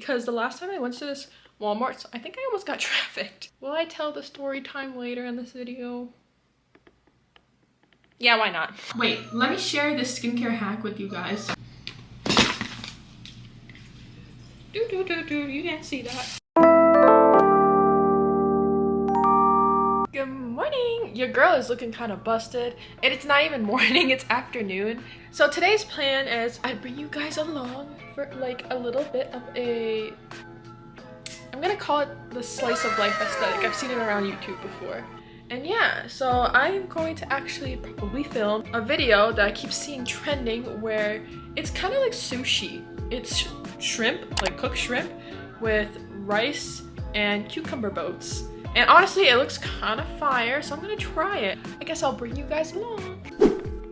Because the last time I went to this Walmart, I think I almost got trafficked. Will I tell the story time later in this video? Yeah, why not? Wait, let me share this skincare hack with you guys. You can't see that. Good morning! Your girl is looking kind of busted, and it's not even morning, it's afternoon. So today's plan is I'd bring you guys along for like a little bit of a, I'm gonna call it the slice of life aesthetic. I've seen it around YouTube before. And yeah, so I'm going to actually probably film a video that I keep seeing trending where it's kind of like sushi. It's shrimp, like cooked shrimp with rice and cucumber boats. And honestly, it looks kind of fire, so I'm gonna try it. I guess I'll bring you guys along.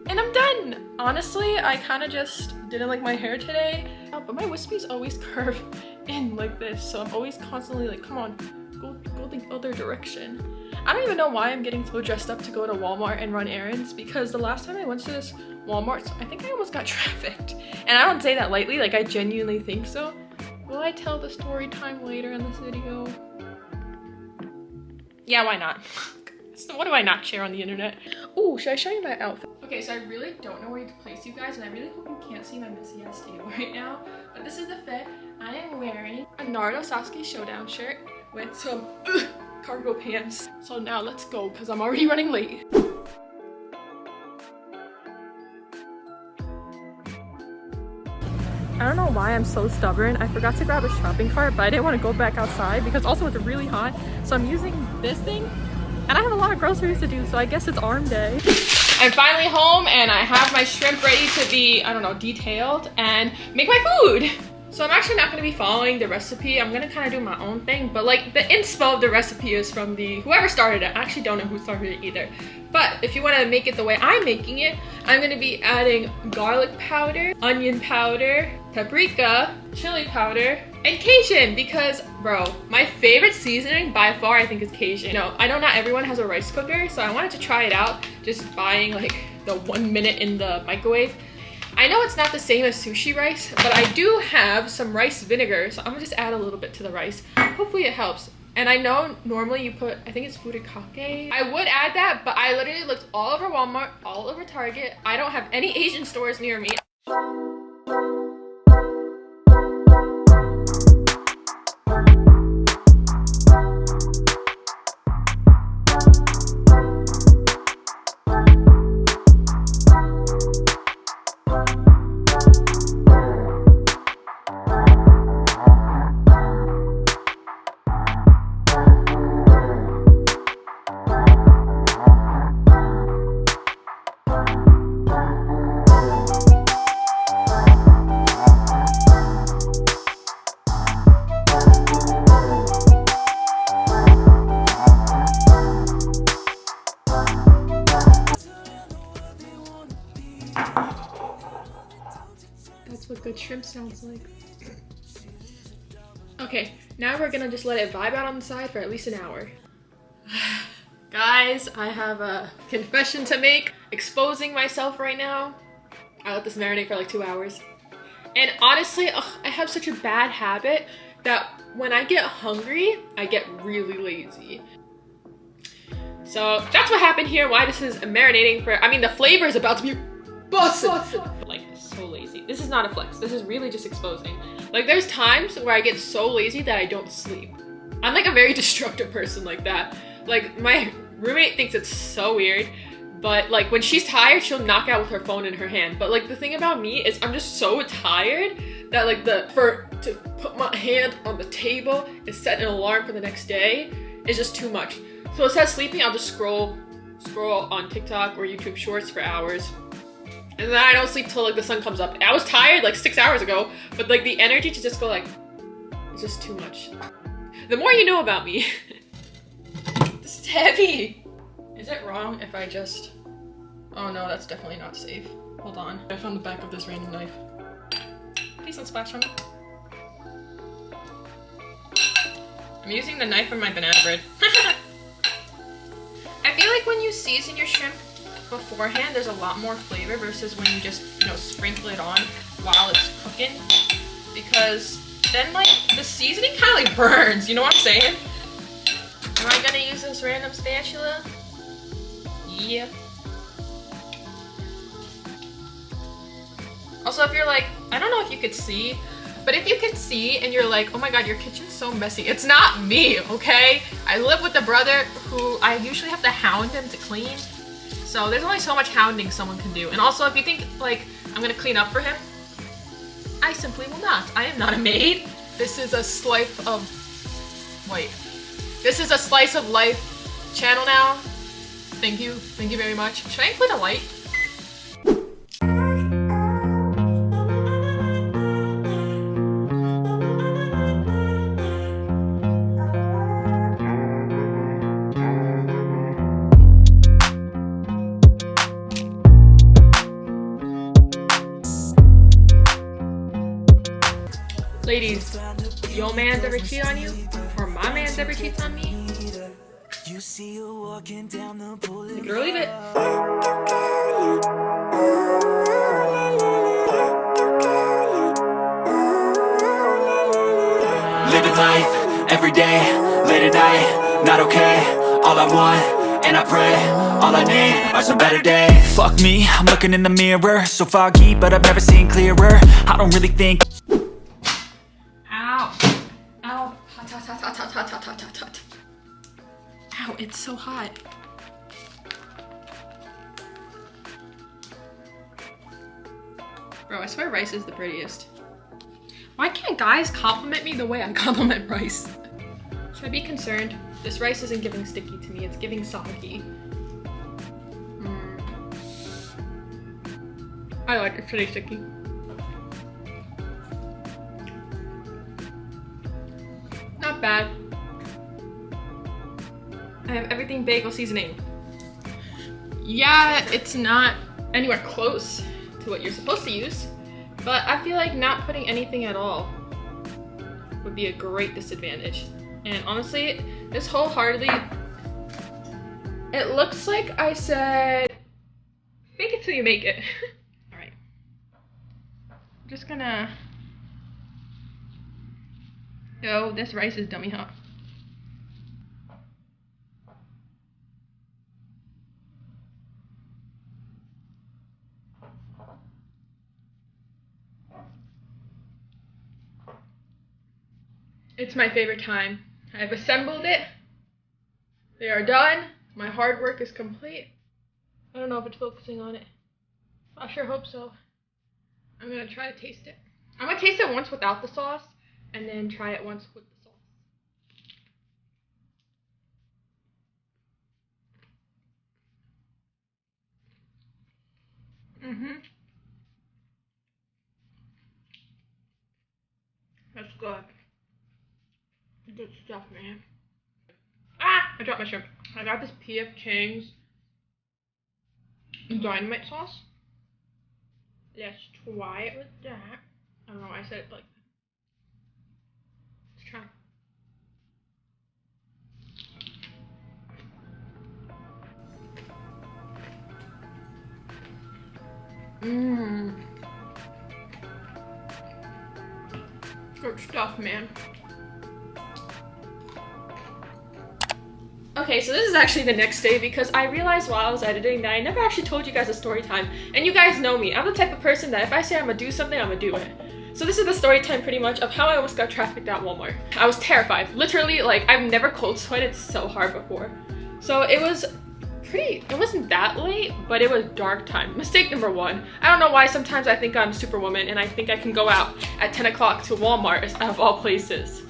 And I'm done! Honestly, I kind of just didn't like my hair today, but my wispies always curve in like this, so I'm always constantly like, come on, go the other direction. I don't even know why I'm getting so dressed up to go to Walmart and run errands, because the last time I went to this Walmart, I think I almost got trafficked. And I don't say that lightly, like I genuinely think so. Will I tell the story time later in this video? Yeah, why not? So what do I not share on the internet? Oh, should I show you my outfit? Okay, so I really don't know where to place you guys, and I really hope you can't see my messy ass table right now. But this is the fit. I am wearing a Naruto Sasuke Showdown shirt with some cargo pants. So now let's go, because I'm already running late. I don't know why I'm so stubborn. I forgot to grab a shopping cart, but I didn't want to go back outside because also it's really hot. So I'm using this thing, and I have a lot of groceries to do, so I guess it's arm day. I'm finally home, and I have my shrimp ready to be, I don't know, detailed and make my food. So I'm actually not going to be following the recipe. I'm going to kind of do my own thing, but like the inspo of the recipe is from whoever started it. I actually don't know who started it either. But if you want to make it the way I'm making it, I'm going to be adding garlic powder, onion powder, paprika, chili powder, and Cajun, because bro, my favorite seasoning by far I think is Cajun. No, I know not everyone has a rice cooker, so I wanted to try it out, just buying like the 1 minute in the microwave. I know it's not the same as sushi rice, but I do have some rice vinegar, so I'm gonna just add a little bit to the rice. Hopefully it helps. And I know normally you put, I think it's furikake. I would add that, but I literally looked all over Walmart, all over Target. I don't have any Asian stores near me. That's what good shrimp sounds like. Okay, now we're gonna just let it vibe out on the side for at least an hour. Guys, I have a confession to make. Exposing myself right now. I let this marinate for like 2 hours. And honestly, I have such a bad habit that when I get hungry, I get really lazy. So that's what happened here, why this is marinating for, I mean the flavor is about to be busted. Like, so lazy. This is not a flex. This is really just exposing. Like, there's times where I get so lazy that I don't sleep. I'm like a very destructive person like that. Like, my roommate thinks it's so weird, but like when she's tired, she'll knock out with her phone in her hand. But like the thing about me is I'm just so tired that like to put my hand on the table and set an alarm for the next day is just too much. So instead of sleeping, I'll just scroll on TikTok or YouTube Shorts for hours. And then I don't sleep till like the sun comes up. I was tired like 6 hours ago, but like the energy to just go like, it's just too much. The more you know about me. This is heavy. Is it wrong if I just, oh no, that's definitely not safe. Hold on, I found the back of this random knife. Please don't splash on me. I'm using the knife from my banana bread. I feel like when you season your shrimp beforehand, there's a lot more flavor versus when you just, you know, sprinkle it on while it's cooking, because then like the seasoning kind of like burns, you know what I'm saying? Am I gonna use this random spatula? Yeah. Also, if you're like, I don't know if you could see, but if you could see and you're like, oh my god, your kitchen's so messy, it's not me, okay? I live with a brother who I usually have to hound him to clean. So there's only so much hounding someone can do. And also, if you think like I'm gonna clean up for him, I simply will not. I am not a maid. This is a slice of, wait. This is a slice of life channel now. Thank you very much. Should I include a light? Ladies, your man's ever cheat on you? Or my man's ever cheats on me? Take it or leave it. Living life, every day, late at night, not okay. All I want, and I pray, all I need are some better days. Fuck me, I'm looking in the mirror, so foggy, but I've never seen clearer. I don't really think. Ow. Ow. Hot, hot, hot, hot, hot, hot, hot, hot, hot. Ow, it's so hot. Bro, I swear rice is the prettiest. Why can't guys compliment me the way I compliment rice? Should I be concerned? This rice isn't giving sticky to me, it's giving soggy. I like it pretty sticky. Not bad. I have everything bagel seasoning. Yeah, it's not anywhere close to what you're supposed to use, but I feel like not putting anything at all would be a great disadvantage. And honestly, this wholeheartedly, it looks like I said, fake it till you make it. All right, I'm just gonna, yo, this rice is dummy hot. It's my favorite time. I've assembled it. They are done. My hard work is complete. I don't know if it's focusing on it. I sure hope so. I'm gonna try to taste it. I'm gonna taste it once without the sauce, and then try it once with the sauce. That's good. Good stuff, man. Ah! I dropped my shrimp. I got this P.F. Chang's dynamite sauce. Let's try it with that. I don't know why I said it like that. Let's try. Good stuff, man. Okay, so this is actually the next day because I realized while I was editing that I never actually told you guys a story time. And you guys know me. I'm the type of person that if I say I'm gonna do something, I'm gonna do it. So this is the story time pretty much of how I almost got trafficked at Walmart. I was terrified. Literally, like, I've never cold sweated so hard before. So it was it wasn't that late, but it was dark time. Mistake number one. I don't know why sometimes I think I'm Superwoman and I think I can go out at 10 o'clock to Walmart of all places.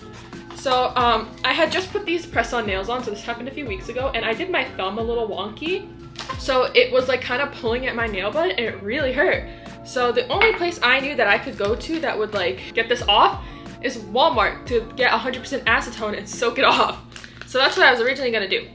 So I had just put these press-on nails on, so this happened a few weeks ago, and I did my thumb a little wonky. So it was like kind of pulling at my nail bud and it really hurt. So the only place I knew that I could go to that would like get this off is Walmart to get 100% acetone and soak it off. So that's what I was originally gonna do.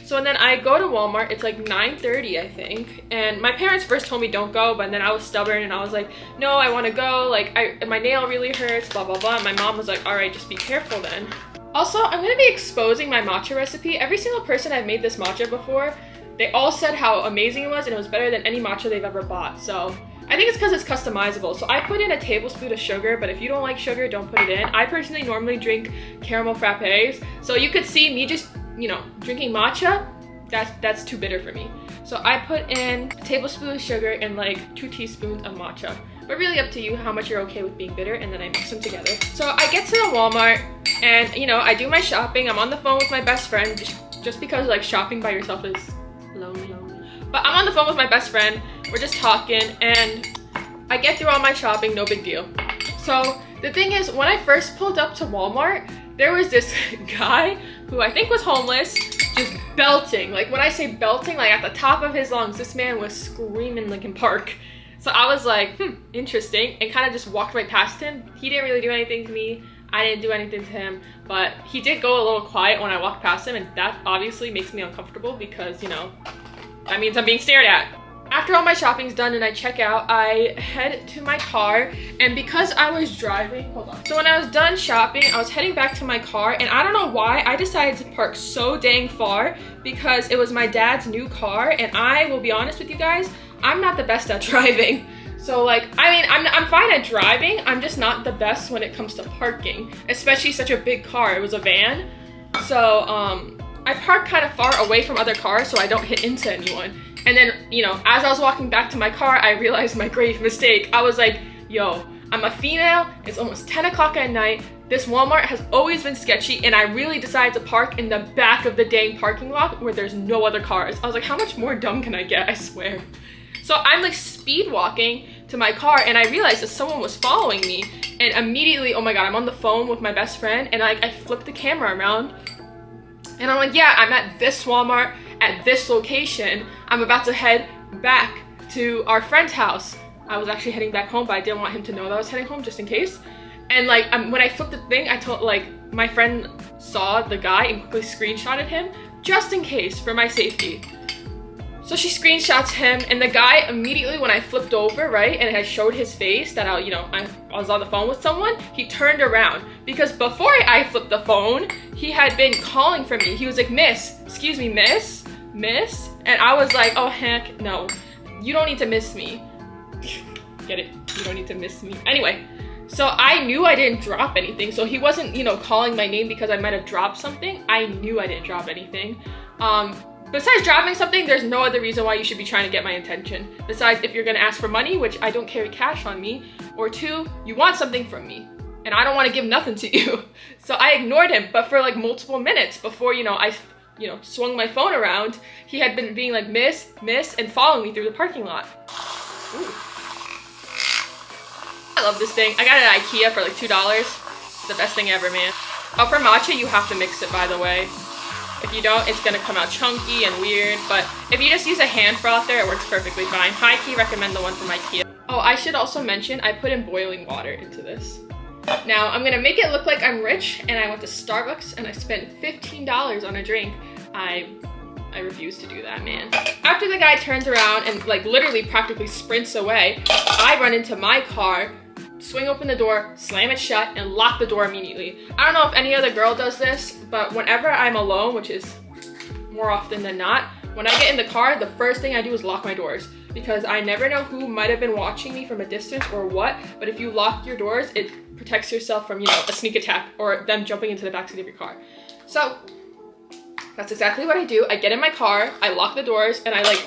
So then I go to Walmart, it's like 9:30 I think, and my parents first told me don't go, but then I was stubborn and I was like, no, I wanna go, like my nail really hurts, blah blah blah, and my mom was like, all right, just be careful then. Also, I'm gonna be exposing my matcha recipe. Every single person I've made this matcha before, they all said how amazing it was and it was better than any matcha they've ever bought. So I think it's because it's customizable. So I put in a tablespoon of sugar, but if you don't like sugar, don't put it in. I personally normally drink caramel frappes. So you could see me just, you know, drinking matcha, that's too bitter for me. So I put in a tablespoon of sugar and like 2 teaspoons of matcha. But really up to you how much you're okay with being bitter, and then I mix them together. So I get to the Walmart and, you know, I do my shopping. I'm on the phone with my best friend just because like shopping by yourself is lonely. But I'm on the phone with my best friend. We're just talking and I get through all my shopping, no big deal. So the thing is, when I first pulled up to Walmart, there was this guy who I think was homeless, just belting. Like when I say belting, like at the top of his lungs, this man was screaming Linkin Park. So I was like, interesting, and kind of just walked right past him. He didn't really do anything to me. I didn't do anything to him, but he did go a little quiet when I walked past him, and that obviously makes me uncomfortable because, you know, that means I'm being stared at. After all my shopping's done and I check out, I head to my car, and because I was driving, hold on. So when I was done shopping, I was heading back to my car, and I don't know why, I decided to park so dang far because it was my dad's new car, and I will be honest with you guys, I'm not the best at driving. So like, I mean, I'm fine at driving, I'm just not the best when it comes to parking, especially such a big car. It was a van. So I parked kind of far away from other cars so I don't hit into anyone. And then, you know, as I was walking back to my car, I realized my grave mistake. I was like, yo, I'm a female, it's almost 10 o'clock at night, this Walmart has always been sketchy, and I really decided to park in the back of the dang parking lot where there's no other cars. I was like, how much more dumb can I get, I swear. So I'm like speed walking to my car, and I realized that someone was following me, and immediately, oh my god, I'm on the phone with my best friend, and I flipped the camera around, and I'm like, yeah, I'm at this Walmart, at this location. I'm about to head back to our friend's house. I was actually heading back home, but I didn't want him to know that I was heading home just in case. And like, when I flipped the thing, I told, like, my friend saw the guy and quickly screenshotted him just in case, for my safety. So she screenshots him, and the guy immediately, when I flipped over, right, and I showed his face that I was on the phone with someone, he turned around. Because before I flipped the phone, he had been calling for me. He was like, miss, excuse me, miss? And I was like, oh heck no, you don't need to miss me. Get it? You don't need to miss me. Anyway, so I knew I didn't drop anything. So he wasn't, you know, calling my name because I might have dropped something. I knew I didn't drop anything. Besides dropping something, there's no other reason why you should be trying to get my attention. Besides, if you're gonna ask for money, which I don't carry cash on me, or 2, you want something from me, and I don't want to give nothing to you. So I ignored him, but for like multiple minutes before, you know, I swung my phone around, he had been being like, miss, and following me through the parking lot. Ooh. I love this thing. I got it at IKEA for like $2. It's the best thing ever, man. Oh, for matcha, you have to mix it, by the way. If you don't, it's gonna come out chunky and weird, but if you just use a hand frother, it works perfectly fine. High-key recommend the one from IKEA. Oh, I should also mention, I put in boiling water into this. Now, I'm gonna make it look like I'm rich, and I went to Starbucks, and I spent $15 on a drink. I refuse to do that, man. After the guy turns around and like literally practically sprints away, I run into my car, swing open the door, slam it shut, and lock the door immediately. I don't know if any other girl does this, but whenever I'm alone, which is more often than not, when I get in the car, the first thing I do is lock my doors, because I never know who might have been watching me from a distance or what, but if you lock your doors, it protects yourself from, you know, a sneak attack or them jumping into the backseat of your car. So that's exactly what I do. I get in my car, I lock the doors, and I like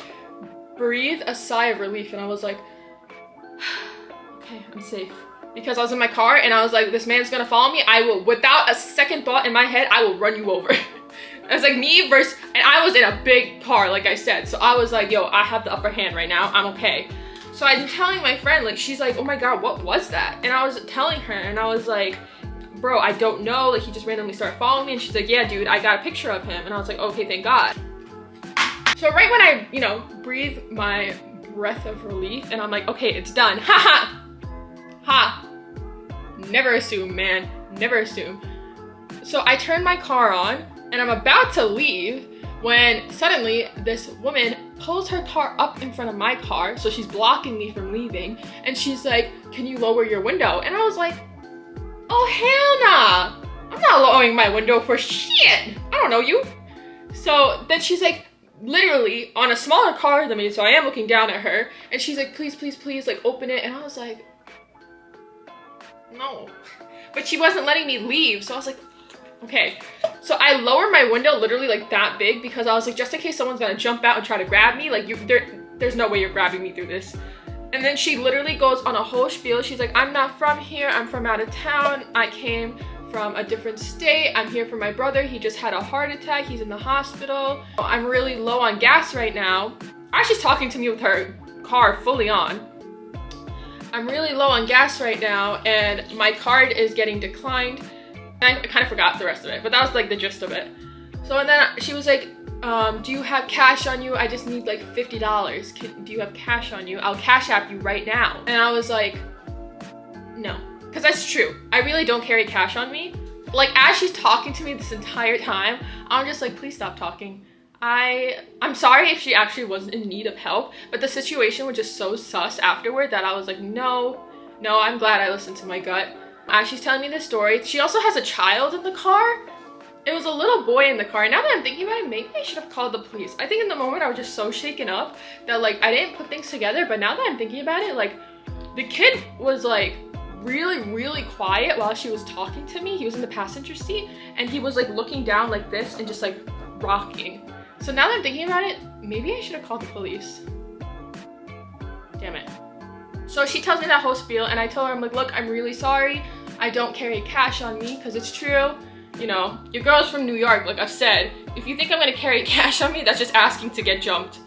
breathe a sigh of relief, and I was like, okay, I'm safe. Because I was in my car and I was like, this man's gonna follow me. I will, without a second thought in my head, I will run you over. It was like me versus, and I was in a big car, like I said. So I was like, yo, I have the upper hand right now. I'm okay. So I'm telling my friend, like, she's like, oh my God, what was that? And I was telling her, and I was like, bro, I don't know. Like, he just randomly started following me. And she's like, yeah, dude, I got a picture of him. And I was like, okay, thank God. So right when I, you know, breathe my breath of relief, and I'm like, okay, it's done. Ha ha. Ha! Never assume, man. Never assume. So I turn my car on, and I'm about to leave when suddenly this woman pulls her car up in front of my car, so she's blocking me from leaving, and she's like, can you lower your window? And I was like, oh hell nah! I'm not lowering my window for shit! I don't know you. So then she's like, literally on a smaller car than me, so I am looking down at her, and she's like, please, please, please, like, open it. And I was like, no. But she wasn't letting me leave, so I was like, okay. So I lowered my window literally like that big, because I was like, just in case someone's gonna jump out and try to grab me, like, there's no way you're grabbing me through this. And then she literally goes on a whole spiel. She's like, I'm not from here, I'm from out of town, I came from a different state, I'm here for my brother, he just had a heart attack, he's in the hospital, I'm really low on gas right now. She's talking to me with her car fully on. I'm really low on gas right now, and my card is getting declined. I kind of forgot the rest of it, but that was like the gist of it. So, and then she was like, do you have cash on you? I just need like $50. Do you have cash on you? I'll cash app you right now. And I was like, no. Because that's true. I really don't carry cash on me. Like, as she's talking to me this entire time, I'm just like, please stop talking. I'm sorry if she actually was in need of help, but the situation was just so sus afterward that I was like, no, I'm glad I listened to my gut. As she's telling me this story, she also has a child in the car. It was a little boy in the car. Now that I'm thinking about it, maybe I should have called the police. I think in the moment I was just so shaken up that like I didn't put things together, but now that I'm thinking about it, like the kid was like really quiet while she was talking to me. He was in the passenger seat and he was like looking down like this and just like rocking. So now that I'm thinking about it, maybe I should have called the police. Damn it. So she tells me that whole spiel, and I tell her, I'm like, look, I'm really sorry. I don't carry cash on me, because it's true. You know, your girl's from New York, like I've said. If you think I'm gonna carry cash on me, that's just asking to get jumped.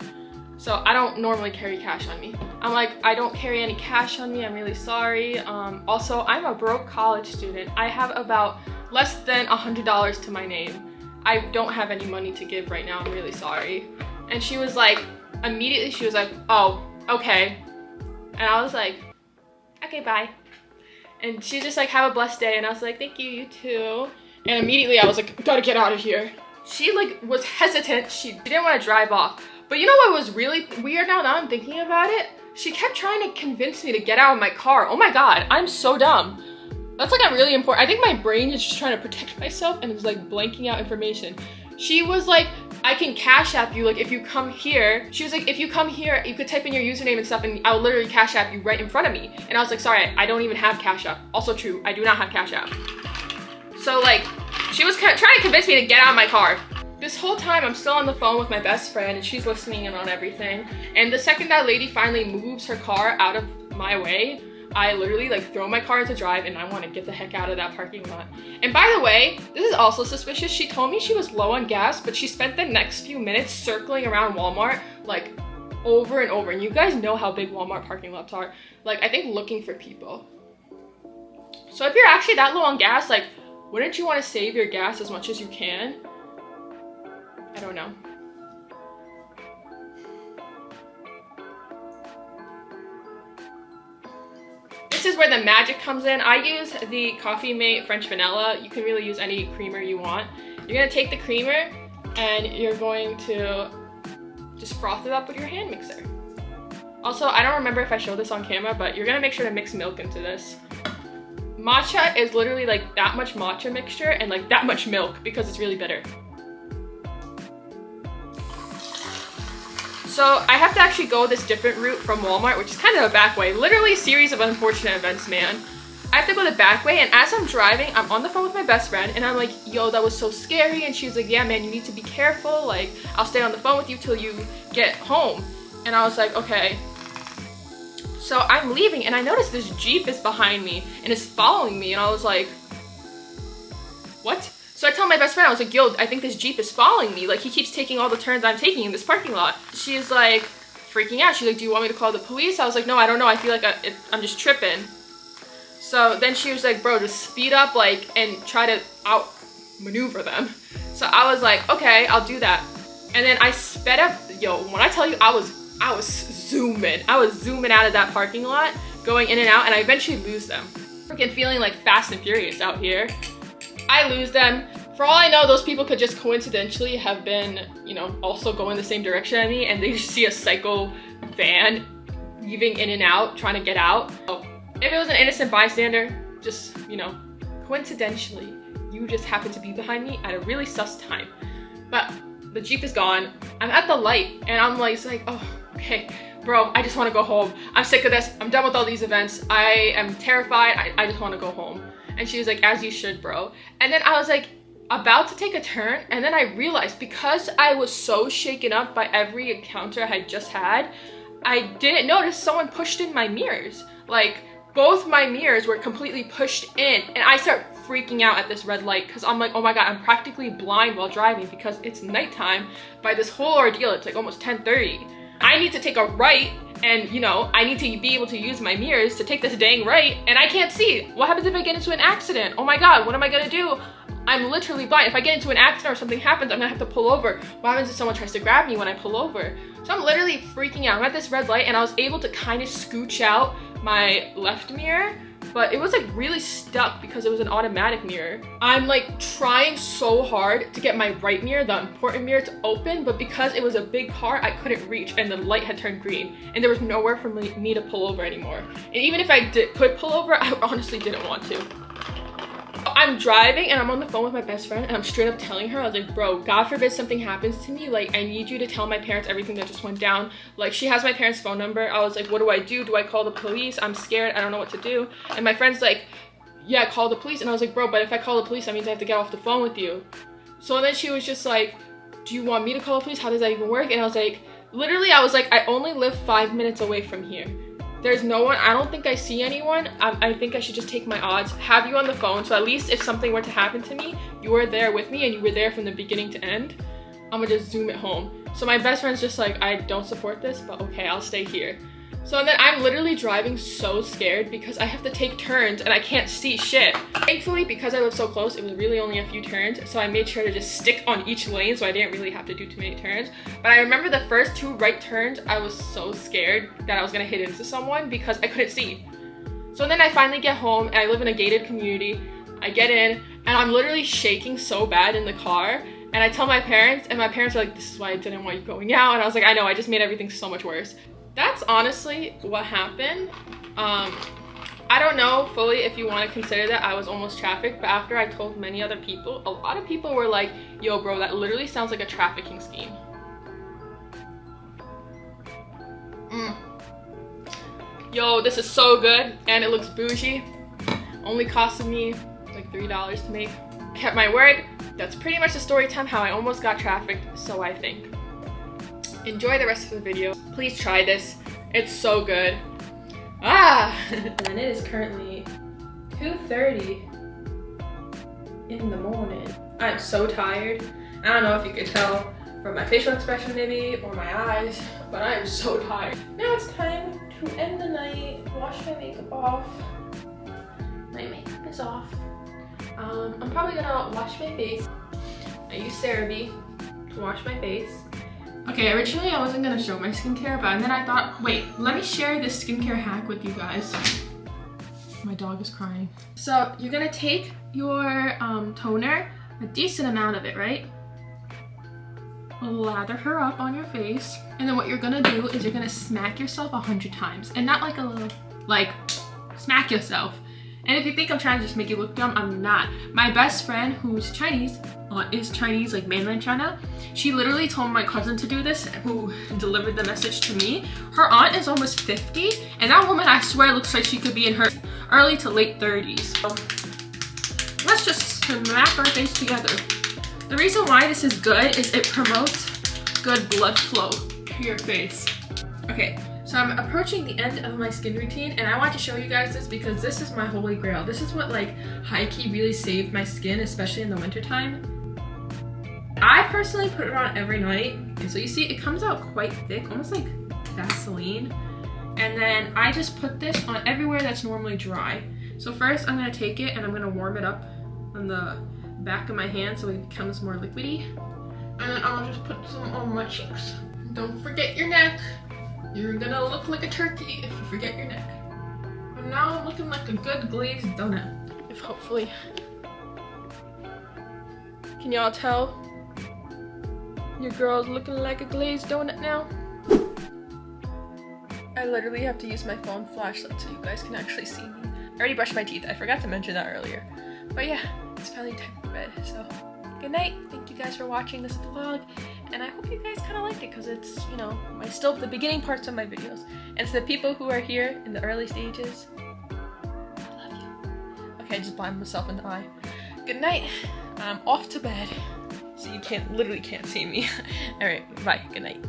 So I don't normally carry cash on me. I'm like, I don't carry any cash on me, I'm really sorry. Also, I'm a broke college student. I have about less than $100 to my name. I don't have any money to give right now, I'm really sorry. And she was like, immediately she was like, oh, okay. And I was like, okay, bye. And she's just like, have a blessed day. And I was like, thank you, you too. And immediately I was like, gotta get out of here. She like was hesitant, she didn't want to drive off. But you know what was really weird now that I'm thinking about it? She kept trying to convince me to get out of my car. Oh my God, I'm so dumb. That's like a really important, I think my brain is just trying to protect myself and it's like blanking out information. She was like, I can cash app you, like if you come here. She was like, if you come here, you could type in your username and stuff and I'll literally cash app you right in front of me. And I was like, sorry, I don't even have cash app. Also true, I do not have cash app. So like, she was trying to convince me to get out of my car. This whole time I'm still on the phone with my best friend and she's listening in on everything. And the second that lady finally moves her car out of my way, I literally like throw my car into drive and I want to get the heck out of that parking lot. And by the way, this is also suspicious. She told me she was low on gas, but she spent the next few minutes circling around Walmart like over and over. And you guys know how big Walmart parking lots are. Like I think looking for people. So if you're actually that low on gas, like wouldn't you want to save your gas as much as you can? I don't know. This is where the magic comes in. I use the Coffee Mate French Vanilla. You can really use any creamer you want. You're gonna take the creamer and you're going to just froth it up with your hand mixer. Also, I don't remember if I showed this on camera, but you're gonna make sure to mix milk into this. Matcha is literally like that much matcha mixture and like that much milk because it's really bitter. So I have to actually go this different route from Walmart, which is kind of a back way. Literally a series of unfortunate events, man. I have to go the back way, and as I'm driving, I'm on the phone with my best friend, and I'm like, yo, that was so scary. And she was like, yeah, man, you need to be careful. Like, I'll stay on the phone with you till you get home. And I was like, okay. So I'm leaving, and I noticed this Jeep is behind me, and it's following me, and I was like, what? So I tell my best friend, I was like, yo, I think this Jeep is following me. Like, he keeps taking all the turns I'm taking in this parking lot. She's like freaking out. She's like, do you want me to call the police? I was like, no, I don't know. I feel like I'm just tripping. So then she was like, bro, just speed up, like, and try to outmaneuver them. So I was like, okay, I'll do that. And then I sped up. Yo, when I tell you, I was zooming. I was zooming out of that parking lot, going in and out, and I eventually lose them. Freaking feeling like Fast and Furious out here. I lose them. For all I know, those people could just coincidentally have been, you know, also going the same direction as me, and they just see a psycho van weaving in and out, trying to get out. So if it was an innocent bystander, just, you know, coincidentally, you just happened to be behind me at a really sus time. But The Jeep is gone. I'm at the light and I'm like, it's like, oh, okay, bro, I just want to go home. I'm sick of this. I'm done with all these events. I am terrified. I just want to go home. And she was like, as you should, bro. And then I was like, about to take a turn, and then I realized because I was so shaken up by every encounter I had just had, I didn't notice someone pushed in my mirrors. Like, both my mirrors were completely pushed in, and I start freaking out at this red light because I'm like, oh my god, I'm practically blind while driving because it's nighttime. By this whole ordeal, it's like almost 10:30. I need to take a right, and you know, I need to be able to use my mirrors to take this dang right, and I can't see. What happens if I get into an accident? Oh my god, what am I gonna do? I'm literally blind. If I get into an accident or something happens, I'm gonna have to pull over. What happens if someone tries to grab me when I pull over? So I'm literally freaking out. I'm at this red light and I was able to kind of scooch out my left mirror, but it was like really stuck because it was an automatic mirror. I'm like trying so hard to get my right mirror, the important mirror, to open, but because it was a big car, I couldn't reach and the light had turned green and there was nowhere for me to pull over anymore. And even if I could pull over, I honestly didn't want to. I'm driving and I'm on the phone with my best friend and I'm straight up telling her, I was like, bro, God forbid something happens to me, like I need you to tell my parents everything that just went down. Like, she has my parents' phone number. I was like, what do I do? Do I call the police? I'm scared. I don't know what to do. And my friend's like, yeah, call the police. And I was like, bro, but if I call the police, that means I have to get off the phone with you. So then she was just like, do you want me to call the police? How does that even work? And I was like, literally, I was like, I only live 5 minutes away from here. There's no one. I don't think I see anyone. I think I should just take my odds, have you on the phone, so at least if something were to happen to me, you were there with me and you were there from the beginning to end. I'm gonna just zoom it home. So my best friend's just like, I don't support this, but okay, I'll stay here. So then I'm literally driving so scared because I have to take turns and I can't see shit. Thankfully, because I live so close, it was really only a few turns, so I made sure to just stick on each lane so I didn't really have to do too many turns. But I remember the first 2 right turns, I was so scared that I was gonna hit into someone because I couldn't see. So then I finally get home and I live in a gated community. I get in and I'm literally shaking so bad in the car. And I tell my parents and my parents are like, this is why I didn't want you going out. And I was like, I know, I just made everything so much worse. That's honestly what happened. I don't know fully if you want to consider that I was almost trafficked, but after I told many other people, a lot of people were like, yo bro, that literally sounds like a trafficking scheme. Yo, this is so good and it looks bougie. Only costed me like $3 to make. Kept my word. That's pretty much the story time how I almost got trafficked, so I think. Enjoy the rest of the video. Please try this. It's so good. And it is currently 2:30 in the morning. I'm so tired. I don't know if you could tell from my facial expression maybe or my eyes, but I am so tired. Now it's time to end the night, wash my makeup off. My makeup is off. I'm probably gonna wash my face. I use CeraVe to wash my face. Okay, originally I wasn't gonna show my skincare, but then I thought, wait, let me share this skincare hack with you guys. My dog is crying. So you're gonna take your toner, a decent amount of it, right? Lather her up on your face, and then what you're gonna do is you're gonna smack yourself 100 times, and not like a little, like smack yourself. And if you think I'm trying to just make you look dumb, I'm not. My best friend, who's Chinese, is Chinese, like mainland China, she literally told my cousin to do this, who delivered the message to me. Her aunt is almost 50, and that woman, I swear, looks like she could be in her early to late 30s. So let's just smack our face together. The reason why this is good is it promotes good blood flow to your face. Okay. So I'm approaching the end of my skin routine, and I want to show you guys this because this is my holy grail. This is what like high-key really saved my skin, especially in the wintertime. I personally put it on every night. And so you see it comes out quite thick, almost like Vaseline. And then I just put this on everywhere that's normally dry. So first I'm gonna take it and I'm gonna warm it up on the back of my hand so it becomes more liquidy. And then I'll just put some on my cheeks. Don't forget your neck. You're gonna look like a turkey if you forget your neck. And now I'm looking like a good glazed donut. If hopefully. Can y'all tell? Your girl's looking like a glazed donut now. I literally have to use my phone flashlight so you guys can actually see me. I already brushed my teeth. I forgot to mention that earlier. But yeah, it's finally time for bed, so good night. Thank you guys for watching this vlog, and I hope you guys kind of like it because it's, you know, still the beginning parts of my videos. And to the people who are here in the early stages, I love you. Okay, I just blind myself in the eye. Good night. I'm off to bed, so you literally can't see me. All right, bye. Good night.